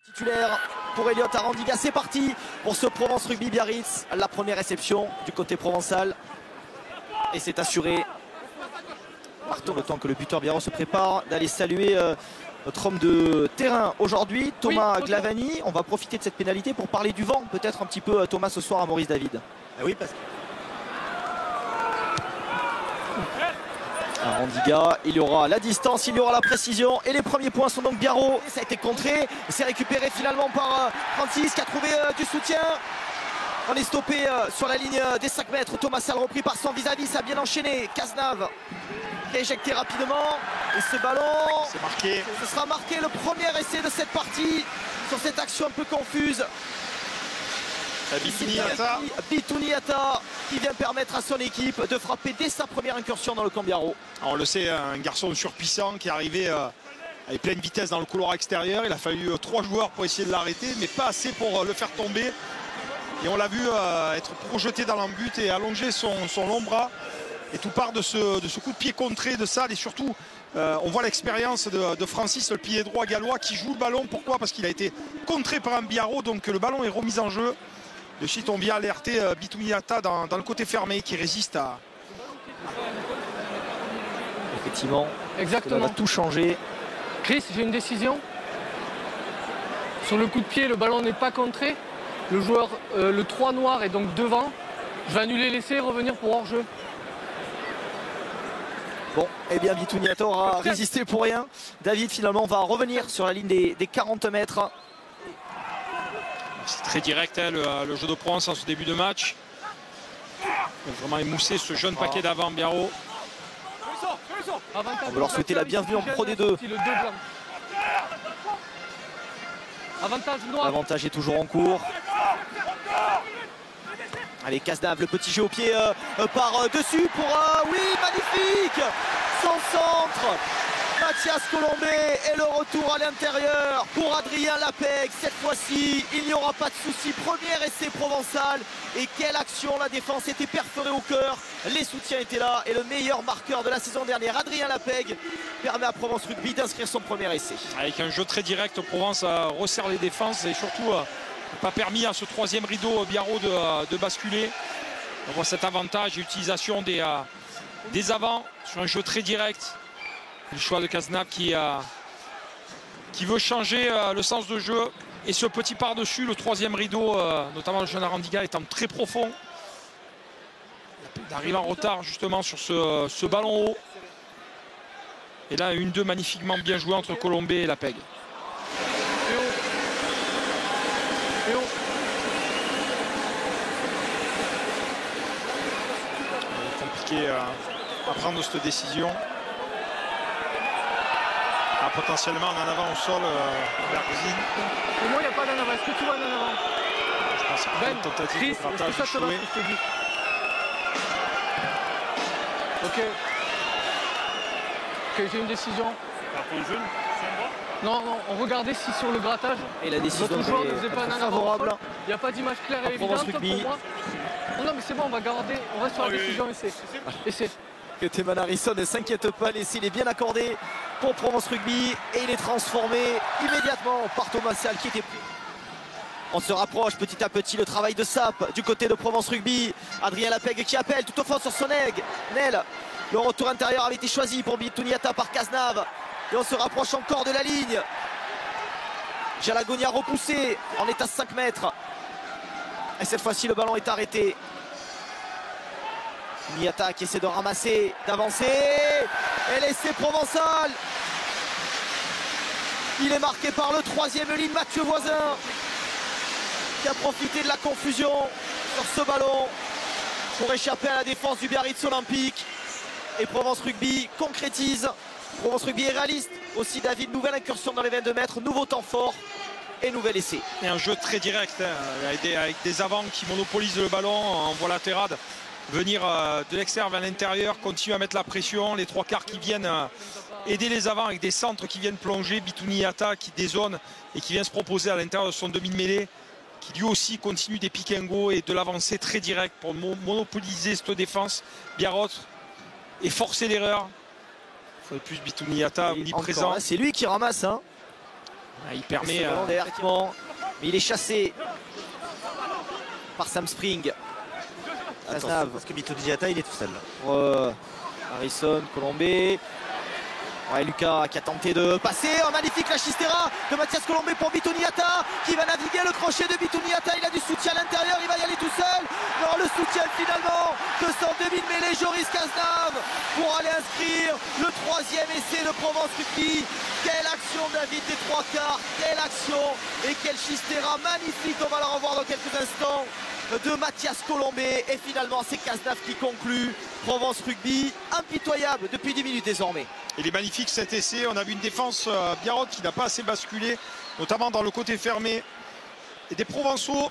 Titulaire pour Elliot Arandiga, c'est parti pour ce Provence Rugby Biarritz, la première réception du côté provençal et c'est assuré. Partons le temps que le buteur biarro se prépare d'aller saluer notre homme de terrain aujourd'hui, Thomas Glavani. On va profiter de cette pénalité pour parler du vent, peut-être un petit peu Thomas ce soir à Maurice David. Oui, parce que... Arandiga, il y aura la distance, il y aura la précision et les premiers points sont donc biarro. Ça a été contré, c'est récupéré finalement par Francis qui a trouvé du soutien. On est stoppé sur la ligne des 5 mètres. Thomas Sall repris par son vis-à-vis, ça a bien enchaîné. Cazenave qui a éjecté rapidement et ce ballon, c'est marqué. Ce sera marqué le premier essai de cette partie sur cette action un peu confuse. Bitouni Yata qui vient permettre à son équipe de frapper dès sa première incursion dans le camp biarro. On le sait, un garçon surpuissant qui est arrivé avec pleine vitesse dans le couloir extérieur. Il a fallu 3 joueurs pour essayer de l'arrêter, mais pas assez pour le faire tomber. Et on l'a vu être projeté dans l'embut et allonger son long bras. Et tout part de ce coup de pied contré de Sall. Et surtout, on voit l'expérience de Francis, le pilier droit gallois, qui joue le ballon. Pourquoi? Parce qu'il a été contré par un biarro, donc le ballon est remis en jeu. De suite, on vient alerter Bitouni Yata dans le côté fermé qui résiste à... Effectivement, exactement. On a tout changé. Chris, j'ai une décision. Sur le coup de pied, le ballon n'est pas contré. Le joueur, le 3 noir est donc devant. Je vais annuler l'essai et revenir pour hors-jeu. Bon, eh bien Bitouni Yata aura résisté pour rien. David finalement va revenir sur la ligne des 40 mètres. C'est très direct hein, le jeu de Provence en ce début de match. Il a vraiment émoussé ce jeune paquet d'avant biarro. On va leur souhaiter la bienvenue en Pro D2. L'avantage est toujours en cours. Allez, Cazenave, le petit jeu au pied par dessus pour... oui, magnifique. Son centre. Mathias Colombet et le retour à l'intérieur pour Adrien Lapeg. Cette fois-ci, il n'y aura pas de souci. Premier essai provençal. Et quelle action, la défense était perforée au cœur. Les soutiens étaient là. Et le meilleur marqueur de la saison dernière, Adrien Lapeg, permet à Provence Rugby d'inscrire son premier essai. Avec un jeu très direct, Provence resserre les défenses et surtout pas permis à ce troisième rideau biarro de basculer. On voit cet avantage et utilisation des avants sur un jeu très direct. Le choix de Cazenave qui veut changer le sens de jeu. Et ce petit par-dessus, le troisième rideau, notamment le jeune Arandiga, étant très profond. Il arrive en retard justement sur ce ballon haut. Et là, 1-2 magnifiquement bien joué entre Colombet et Lapeg. Compliqué à prendre cette décision. Potentiellement en avant au sol, Bergzine. Pour moi, il n'y a pas d'en avant. Est-ce que tu vois d'en avant? Je pense qu'il y a une tentative de grattage échouée. Ok, j'ai une décision. Non, on regardait si sur le grattage, et la décision notre joueur ne faisait pas un favorable. Il n'y a pas d'image claire et évidente pour moi. Non, mais c'est bon, on va garder. On reste sur la décision essai. Que Théman Harrison ne s'inquiète pas, l'essai est bien accordé pour Provence Rugby et il est transformé immédiatement par Thomas Sall qui était pris. On se rapproche petit à petit, le travail de Sap du côté de Provence Rugby. Adrien Lapeg qui appelle tout au fond sur son aigle. Nel, le retour intérieur avait été choisi pour Bitouni Yata par Cazenave. Et on se rapproche encore de la ligne. Jalagonia repoussé, on est à 5 mètres. Et cette fois-ci le ballon est arrêté. Yata qui essaie de ramasser, d'avancer. Et l'essai provençal. Il est marqué par le troisième ligne, Mathieu Voisin, qui a profité de la confusion sur ce ballon pour échapper à la défense du Biarritz Olympique. Et Provence Rugby concrétise. Provence Rugby est réaliste. Aussi David, nouvelle incursion dans les 22 mètres, nouveau temps fort et nouvel essai. Et un jeu très direct, hein, avec des avants qui monopolisent le ballon. On voit la Terrade venir de l'extérieur vers l'intérieur, continuer à mettre la pression. Les 3/4 qui viennent aider les avants avec des centres qui viennent plonger. Bitouni Yata qui dézone et qui vient se proposer à l'intérieur de son demi de mêlée, qui lui aussi continue des pick and go et de l'avancée très direct pour monopoliser cette défense biarro et forcer l'erreur. Il faudrait plus Bitouni Yata omniprésent. C'est lui qui ramasse. Hein. Il Ce permet. ballon directement, mais il est chassé par Sam Spring. Attention, Cazenave parce que Bitoni Diatta, il est tout seul. pour Harrison, Colombé. Ouais, Lucas qui a tenté de passer. Oh, magnifique la chistera de Mathias Colombé pour Bitoniata qui va naviguer le crochet de Bitoniata. Il a du soutien à l'intérieur, il va y aller tout seul. Non, le soutien finalement de son demi-mêlée Joris Cazenave pour aller inscrire le 3e essai de Provence Rugby. Quelle action David des trois quarts, quelle action et quelle chistera magnifique. On va la revoir dans quelques instants de Mathias Colombé et finalement c'est Cazenave qui conclut. Provence Rugby impitoyable depuis 10 minutes désormais. Il est magnifique cet essai. On a vu une défense Biarrot qui n'a pas assez basculé, notamment dans le côté fermé. Et des Provençaux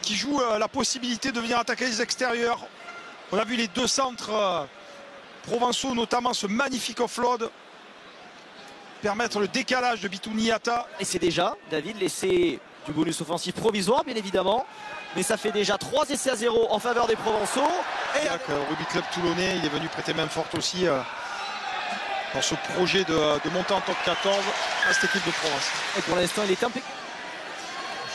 qui jouent la possibilité de venir attaquer les extérieurs. On a vu les deux centres provençaux, notamment ce magnifique offload, permettre le décalage de Bituniata. Et c'est déjà, David, l'essai du bonus offensif provisoire, bien évidemment. Mais ça fait déjà 3 essais à 0 en faveur des Provençaux. Et Rugby Club Toulonnais, il est venu prêter main forte aussi dans ce projet de monter en top 14 à cette équipe de Provence. Et pour l'instant, il est impeccable.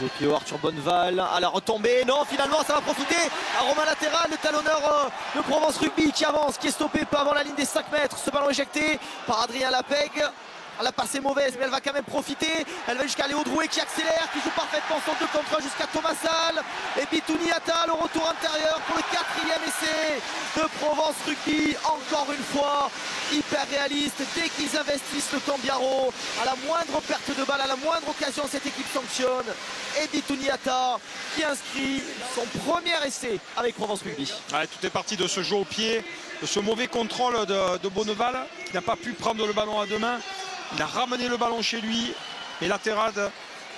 Jeu pied Arthur Bonneval à la retombée. Non, finalement, ça va profiter à Romain Latéral, le talonneur de Provence Rugby qui avance, qui est stoppé pas avant la ligne des 5 mètres. Ce ballon éjecté par Adrien Lapeg. La passe est mauvaise, mais elle va quand même profiter. Elle va jusqu'à Léo Drouet qui accélère, qui joue parfaitement son 2 contre 1 jusqu'à Thomas Salle. Et Bituniata, le retour intérieur pour le 4e essai de Provence Rugby. Encore une fois, hyper réaliste. Dès qu'ils investissent le camp Biarrot, à la moindre perte de balle, à la moindre occasion, cette équipe sanctionne. Et Bituniata qui inscrit son premier essai avec Provence Rugby. Ouais, tout est parti de ce jeu au pied, de ce mauvais contrôle de Bonneval, qui n'a pas pu prendre le ballon à deux mains. Il a ramené le ballon chez lui, et Laterade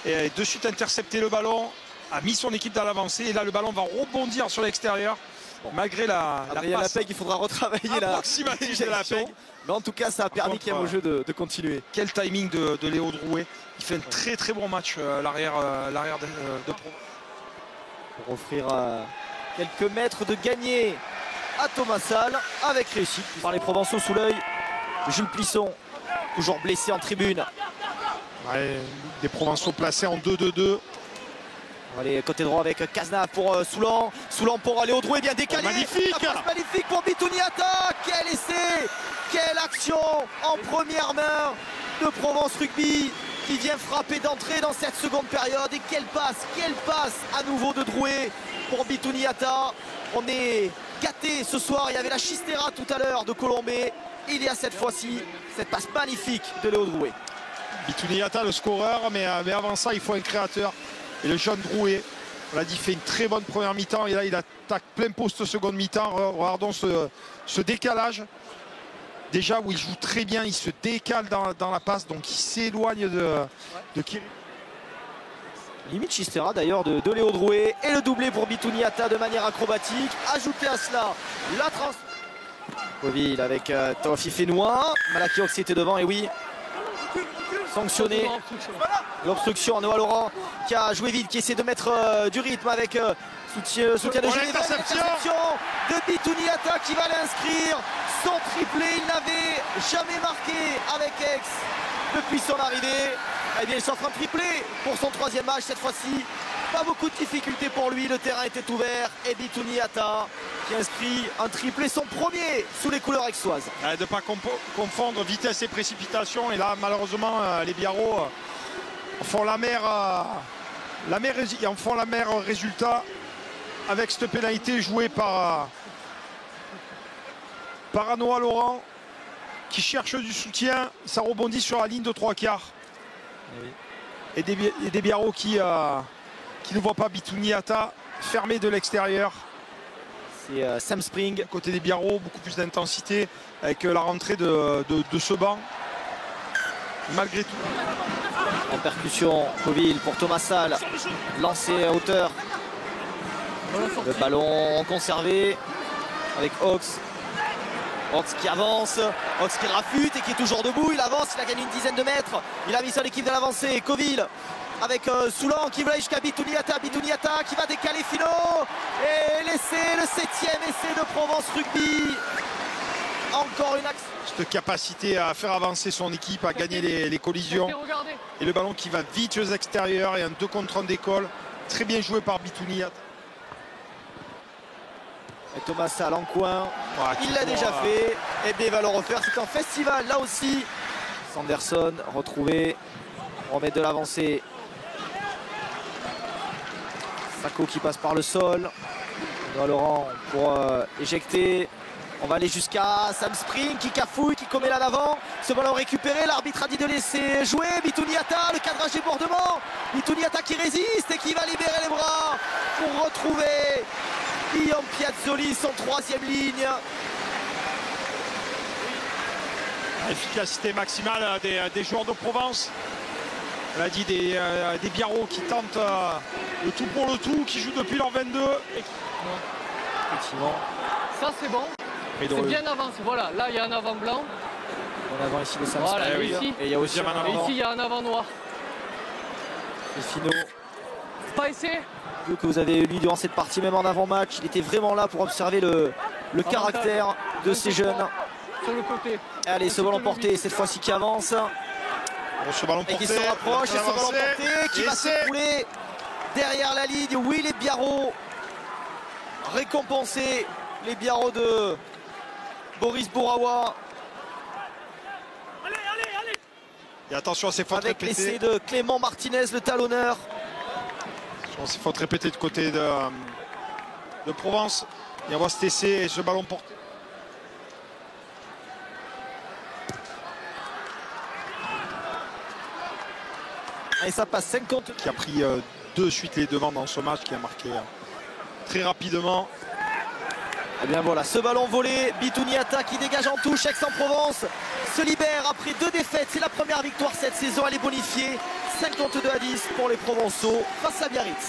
a de suite intercepté le ballon, a mis son équipe dans l'avancée, et là le ballon va rebondir sur l'extérieur, malgré la passe Lapeg, il faudra retravailler la approximative de Lapeg. Mais en tout cas, ça a permis quand même au jeu de continuer. Quel timing de Léo Drouet. Il fait un très très bon match, l'arrière de Provence. Pour offrir quelques mètres de gagné à Thomas Salle, avec réussite par les Provençaux sous l'œil. Jules Plisson, toujours blessé en tribune. Ouais, des Provençaux placés en 2-2-2. On va aller côté droit avec Cazenave pour Soulan. Soulan pour Léo Drouet, bien décalé. Magnifique. La passe magnifique pour Bituniata. Quel essai, quelle action en première main de Provence Rugby qui vient frapper d'entrée dans cette seconde période. Et quelle passe à nouveau de Drouet pour Bituniata. On est gâté ce soir. Il y avait la chistera tout à l'heure de Colombé. Il y a cette fois-ci cette passe magnifique de Léo Drouet. Bituniata le scoreur, mais avant ça il faut un créateur. Et le jeune Drouet, on l'a dit, fait une très bonne première mi-temps. Et là il attaque plein poste seconde mi-temps. Regardons ce décalage. Déjà où il joue très bien, il se décale dans la passe, donc il s'éloigne de Kiri. Limite chistera d'ailleurs de Léo Drouet. Et le doublé pour Bituniata de manière acrobatique. Ajoutez à cela la trans. Coville avec Taofi Fénois. Malaki Ox était devant, et oui, sanctionné. L'obstruction, Noah Laurent qui a joué vite, qui essaie de mettre du rythme avec soutien de Genève. Interception de Bituniata qui va l'inscrire. Son triplé, il n'avait jamais marqué avec Aix depuis son arrivée. Eh bien, il s'offre un triplé pour son 3e match cette fois-ci. Pas beaucoup de difficultés pour lui, le terrain était ouvert. Et Bituniata qui inscrit un triplé, son premier sous les couleurs aixoises. De ne pas confondre vitesse et précipitation. Et là, malheureusement, les Biarrot font la mère résultat avec cette pénalité jouée par Noah Laurent qui cherche du soutien. Ça rebondit sur la ligne de 3/4. Et des Biarrot qui ne voient pas Bituniata fermé de l'extérieur. C'est Sam Spring. Côté des Biarrot, beaucoup plus d'intensité avec la rentrée de ce banc. Malgré tout. En percussion, Coville pour Thomas Salle. Lancé à hauteur. Le ballon conservé avec Ox. Ox qui avance, Ox qui rafute et qui est toujours debout. Il avance, il a gagné une dizaine de mètres. Il a mis son équipe dans l'avancée. Coville avec Soulan qui va jusqu'à Bituniata. Bituniata qui va décaler Fino. Et l'essai, le 7e essai de Provence Rugby. Encore une action. cette capacité à faire avancer son équipe, à gagner les collisions. Regardez. Et le ballon qui va vite aux extérieurs et un 2 contre 1 d'école. Très bien joué par Bitouni. Et Thomas Salle en coin. Voilà, Il l'a déjà fait. Et bien il va le refaire. C'est un festival là aussi. Sanderson retrouvé. On remet de l'avancée. Sako qui passe par le sol. On doit Laurent pour éjecter. On va aller jusqu'à Sam Spring qui cafouille, qui commet là l'avant. Ce ballon récupéré, l'arbitre a dit de laisser jouer. Bitouniata, le cadrage débordement. Bitouniata qui résiste et qui va libérer les bras pour retrouver Guillaume Piazzoli, son 3e ligne. Efficacité maximale des joueurs de Provence. On a dit des Biarros qui tentent le tout pour le tout, qui jouent depuis leur 22. Effectivement. Ça c'est bon. C'est bien avancé. Voilà, là il y a un avant blanc. En avant ici le Sam Voilà, Spring. ici. Et il y a aussi un Et avant. ici il y a un avant noir. Et Fino, Pas essayé. que vous avez lu durant cette partie, même en avant-match, il était vraiment là pour observer le caractère de ces jeunes. Sur le côté. Allez, ce ballon porté, cette fois-ci qui avance. Bon, ce ballon Et qui porté, se rapproche, et ce ballon avancé, porté qui et va c'est- s'écrouler derrière la ligne. Oui, les Biarros récompensés, les Biarros de Boris Bourawa, Et attention à ces fautes avec l'essai répétées. de Clément Martinez, le talonneur. Attention à ces fautes répétées du côté de Provence. Et on voit cet essai et ce ballon porté. Et ça passe 50. Qui a pris de suite les devants dans ce match, qui a marqué très rapidement. Et bien voilà, ce ballon volé, Bitouniata qui dégage en touche, Aix-en-Provence se libère après 2 défaites. C'est la première victoire cette saison, elle est bonifiée. 52-10 pour les Provençaux face à Biarritz.